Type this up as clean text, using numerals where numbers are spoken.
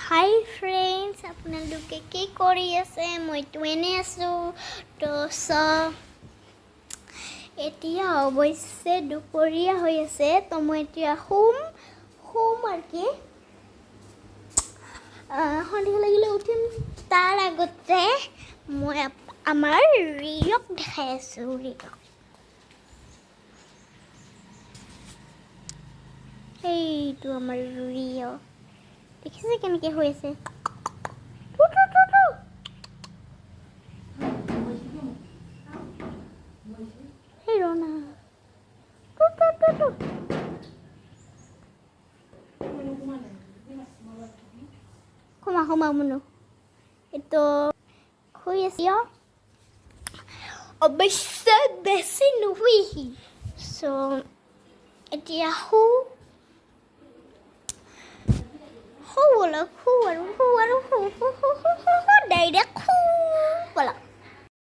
হাই friends, আপোনালোকে কি কৰি আছে? মইতো এনেই আছোঁ। তো এতিয়া অৱশ্যে দুপৰীয়া হৈ আছে, তো মই এতিয়া শুম আৰু কি সন্ধিয়া লাগিলে উঠিম। তাৰ আগতে মই আমাৰ ৰিয়ক দেখাই আছোঁ। এইটো আমাৰ ৰিয়, দেখিছে কেনেকৈ হৈ আছে? সেই ৰনা সোমা মনো এইটো শুই আছে। অৱশ্যে বেছি নুশুইহি। এতিয়া শু অলপ, শু